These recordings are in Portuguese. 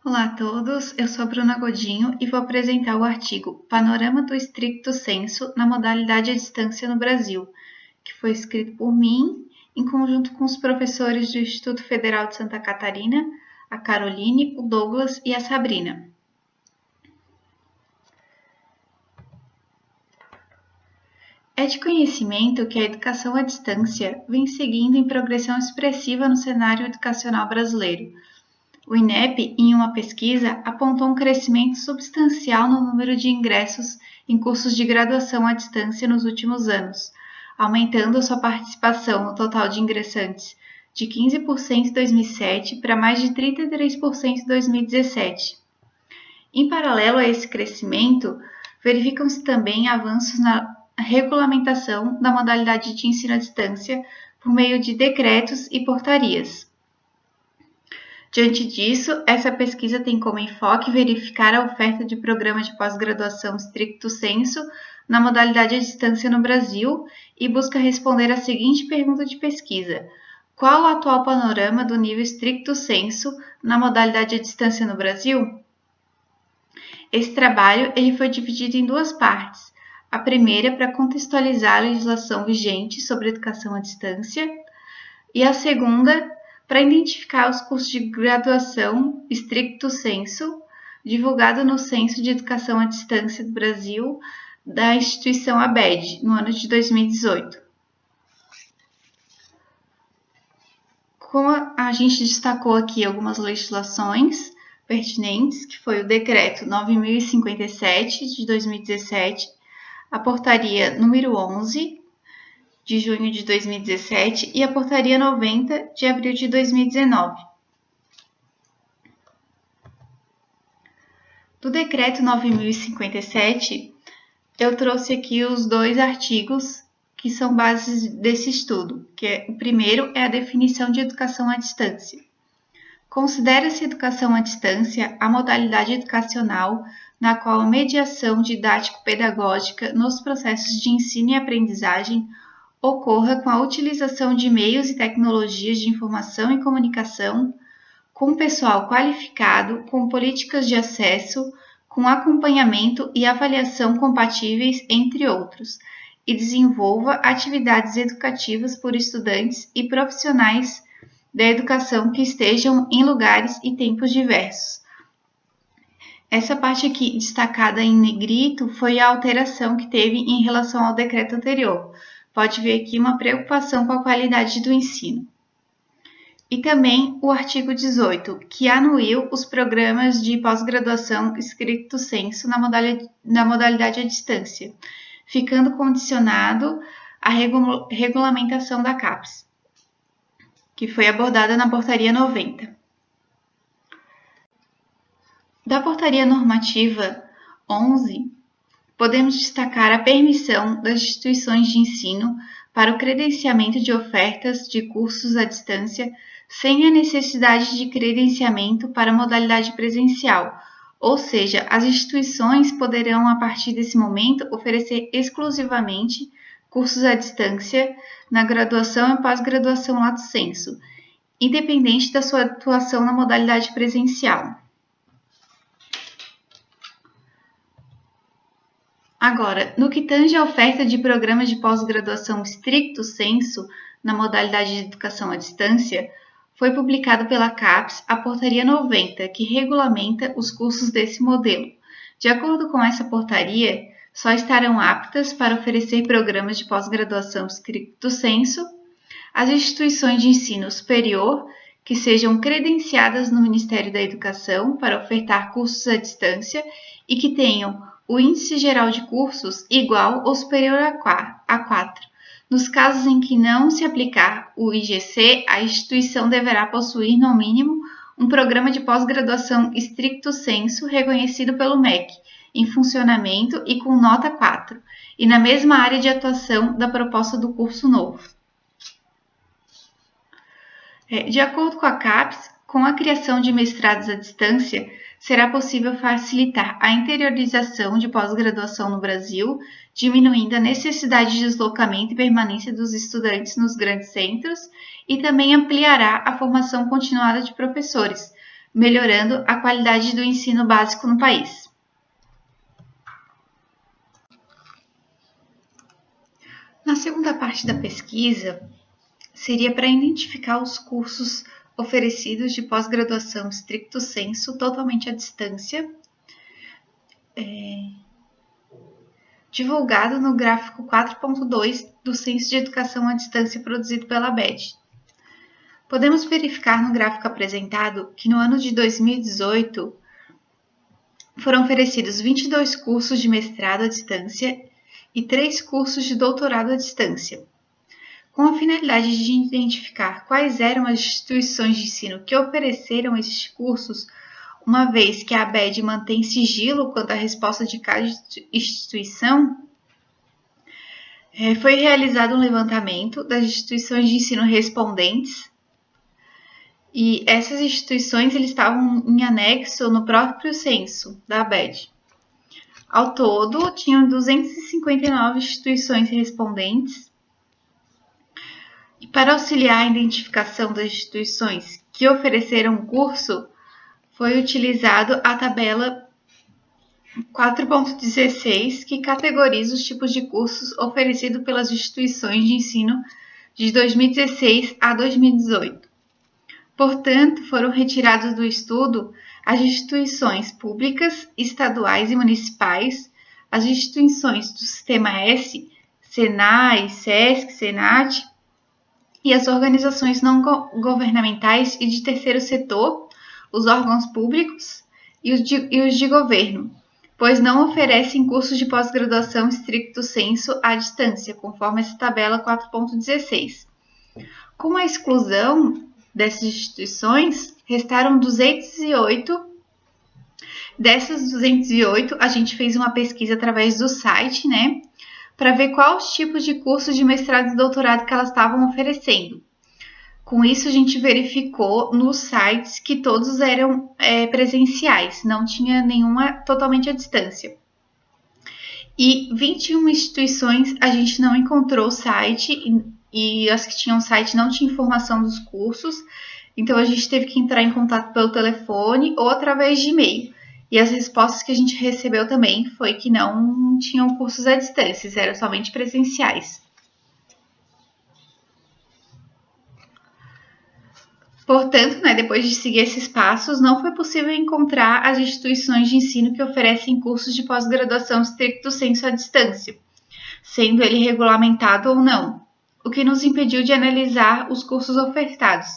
Olá a todos, eu sou a Bruna Godinho e vou apresentar o artigo Panorama do Stricto Sensu na modalidade à distância no Brasil, que foi escrito por mim, em conjunto com os professores do Instituto Federal de Santa Catarina, a Caroline, o Douglas e a Sabrina. É de conhecimento que a educação à distância vem seguindo em progressão expressiva no cenário educacional brasileiro. O INEP, em uma pesquisa, apontou um crescimento substancial no número de ingressos em cursos de graduação à distância nos últimos anos, aumentando a sua participação no total de ingressantes de 15% em 2007 para mais de 33% em 2017. Em paralelo a esse crescimento, verificam-se também avanços na regulamentação da modalidade de ensino à distância por meio de decretos e portarias. Diante disso, essa pesquisa tem como enfoque verificar a oferta de programas de pós-graduação stricto sensu na modalidade à distância no Brasil e busca responder a seguinte pergunta de pesquisa: qual o atual panorama do nível stricto sensu na modalidade à distância no Brasil? Esse trabalho ele foi dividido em duas partes. A primeira para contextualizar a legislação vigente sobre educação à distância e a segunda para identificar os cursos de graduação stricto sensu, divulgado no Censo de Educação à Distância do Brasil, da instituição ABED, no ano de 2018. Como a gente destacou aqui algumas legislações pertinentes, que foi o Decreto 9.057, de 2017, a Portaria número 11, de junho de 2017, e a Portaria 90, de abril de 2019. Do Decreto 9.057, eu trouxe aqui os dois artigos que são bases desse estudo, o primeiro é a definição de educação à distância. Considera-se educação à distância a modalidade educacional na qual a mediação didático-pedagógica nos processos de ensino e aprendizagem ocorra com a utilização de meios e tecnologias de informação e comunicação, com pessoal qualificado, com políticas de acesso, com acompanhamento e avaliação compatíveis, entre outros, e desenvolva atividades educativas por estudantes e profissionais da educação que estejam em lugares e tempos diversos. Essa parte aqui destacada em negrito foi a alteração que teve em relação ao decreto anterior. Pode ver aqui uma preocupação com a qualidade do ensino. E também o artigo 18, que anuiu os programas de pós-graduação stricto sensu na modalidade à distância, ficando condicionado à regulamentação da CAPES, que foi abordada na Portaria 90. Da Portaria Normativa 11, podemos destacar a permissão das instituições de ensino para o credenciamento de ofertas de cursos à distância sem a necessidade de credenciamento para a modalidade presencial, ou seja, as instituições poderão, a partir desse momento, oferecer exclusivamente cursos à distância na graduação e pós-graduação lato sensu, independente da sua atuação na modalidade presencial. Agora, no que tange à oferta de programas de pós-graduação stricto sensu na modalidade de educação à distância, foi publicado pela CAPES a Portaria 90, que regulamenta os cursos desse modelo. De acordo com essa portaria, só estarão aptas para oferecer programas de pós-graduação stricto sensu as instituições de ensino superior que sejam credenciadas no Ministério da Educação para ofertar cursos à distância e que tenham o índice geral de cursos igual ou superior a 4. Nos casos em que não se aplicar o IGC, a instituição deverá possuir, no mínimo, um programa de pós-graduação stricto sensu reconhecido pelo MEC, em funcionamento e com nota 4, e na mesma área de atuação da proposta do curso novo. De acordo com a CAPES, com a criação de mestrados à distância, será possível facilitar a interiorização de pós-graduação no Brasil, diminuindo a necessidade de deslocamento e permanência dos estudantes nos grandes centros, e também ampliará a formação continuada de professores, melhorando a qualidade do ensino básico no país. Na segunda parte da pesquisa, seria para identificar os cursos oferecidos de pós-graduação stricto sensu, totalmente à distância, divulgado no gráfico 4.2 do Censo de Educação à Distância produzido pela ABED. Podemos verificar no gráfico apresentado que no ano de 2018 foram oferecidos 22 cursos de mestrado à distância e 3 cursos de doutorado à distância. Com a finalidade de identificar quais eram as instituições de ensino que ofereceram esses cursos, uma vez que a ABED mantém sigilo quanto à resposta de cada instituição, foi realizado um levantamento das instituições de ensino respondentes, e essas instituições eles estavam em anexo no próprio censo da ABED. Ao todo, tinham 259 instituições respondentes, e para auxiliar a identificação das instituições que ofereceram o curso, foi utilizado a tabela 4.16, que categoriza os tipos de cursos oferecidos pelas instituições de ensino de 2016 a 2018. Portanto, foram retirados do estudo as instituições públicas, estaduais e municipais, as instituições do Sistema S, SENAI, SESC, SENAT, e as organizações não governamentais e de terceiro setor, os órgãos públicos e os de governo, pois não oferecem cursos de pós-graduação stricto sensu à distância, conforme essa tabela 4.16. Com a exclusão dessas instituições, restaram 208. Dessas 208, a gente fez uma pesquisa através do site, né, para ver quais tipos de cursos de mestrado e doutorado que elas estavam oferecendo. Com isso, a gente verificou nos sites que todos eram presenciais, não tinha nenhuma totalmente à distância. E 21 instituições a gente não encontrou o site, e as que tinham site não tinham informação dos cursos, então a gente teve que entrar em contato pelo telefone ou através de e-mail. E as respostas que a gente recebeu também foi que não tinham cursos à distância, eram somente presenciais. Portanto, depois de seguir esses passos, não foi possível encontrar as instituições de ensino que oferecem cursos de pós-graduação stricto sensu à distância, sendo ele regulamentado ou não, o que nos impediu de analisar os cursos ofertados.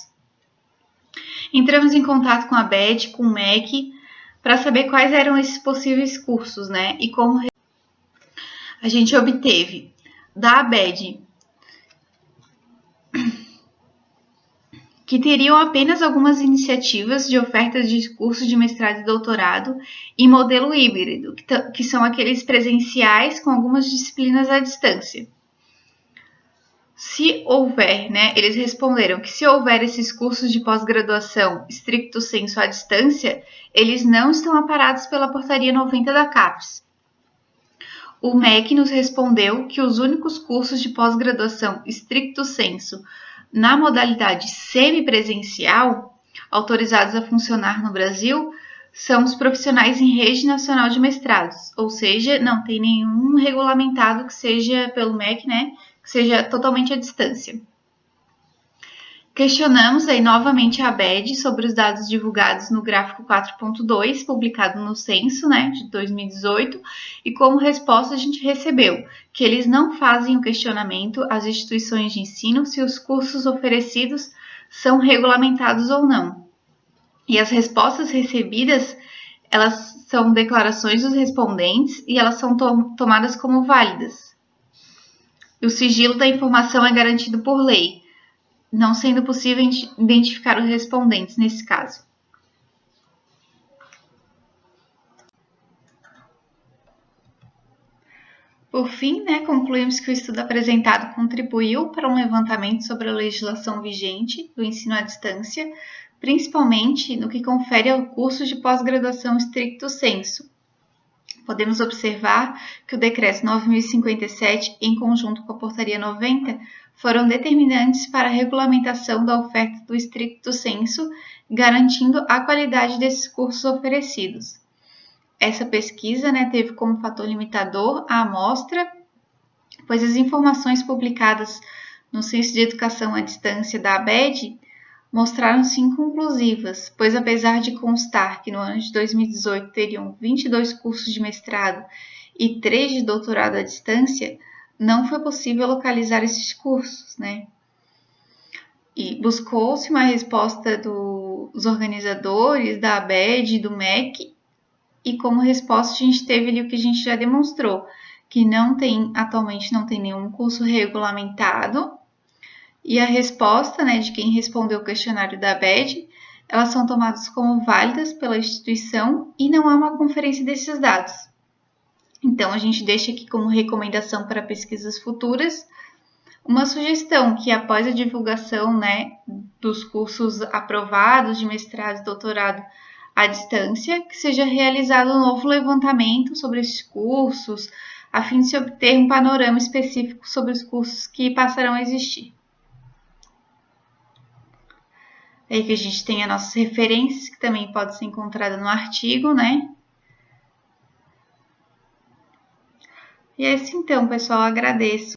Entramos em contato com a ABED, com o MEC, para saber quais eram esses possíveis cursos, e como a gente obteve da ABED que teriam apenas algumas iniciativas de ofertas de cursos de mestrado e doutorado em modelo híbrido, que são aqueles presenciais com algumas disciplinas à distância. Se houver, eles responderam que se houver esses cursos de pós-graduação stricto sensu à distância, eles não estão amparados pela portaria 90 da CAPES. O MEC nos respondeu que os únicos cursos de pós-graduação stricto sensu na modalidade semipresencial, autorizados a funcionar no Brasil, são os profissionais em rede nacional de mestrados, ou seja, não tem nenhum regulamentado que seja pelo MEC, que seja totalmente à distância. Questionamos aí novamente a ABED sobre os dados divulgados no gráfico 4.2, publicado no censo, de 2018, e como resposta a gente recebeu que eles não fazem o questionamento às instituições de ensino se os cursos oferecidos são regulamentados ou não. E as respostas recebidas, elas são declarações dos respondentes e elas são tomadas como válidas. E o sigilo da informação é garantido por lei, não sendo possível identificar os respondentes nesse caso. Por fim, concluímos que o estudo apresentado contribuiu para um levantamento sobre a legislação vigente do ensino à distância, principalmente no que confere ao curso de pós-graduação stricto sensu. Podemos observar que o Decreto 9.057, em conjunto com a Portaria 90, foram determinantes para a regulamentação da oferta do stricto sensu, garantindo a qualidade desses cursos oferecidos. Essa pesquisa, teve como fator limitador a amostra, pois as informações publicadas no Censo de Educação à Distância da ABED mostraram-se inconclusivas, pois apesar de constar que no ano de 2018 teriam 22 cursos de mestrado e 3 de doutorado à distância, não foi possível localizar esses cursos, E buscou-se uma resposta dos organizadores, da ABED e do MEC, e como resposta a gente teve ali o que a gente já demonstrou, que atualmente não tem nenhum curso regulamentado, e a resposta, de quem respondeu o questionário da ABED, elas são tomadas como válidas pela instituição e não há uma conferência desses dados. Então, a gente deixa aqui como recomendação para pesquisas futuras uma sugestão que após a divulgação, dos cursos aprovados de mestrado e doutorado à distância, que seja realizado um novo levantamento sobre esses cursos, a fim de se obter um panorama específico sobre os cursos que passarão a existir. Aí que a gente tem as nossas referências, que também pode ser encontrada no artigo, E é isso então, pessoal, agradeço.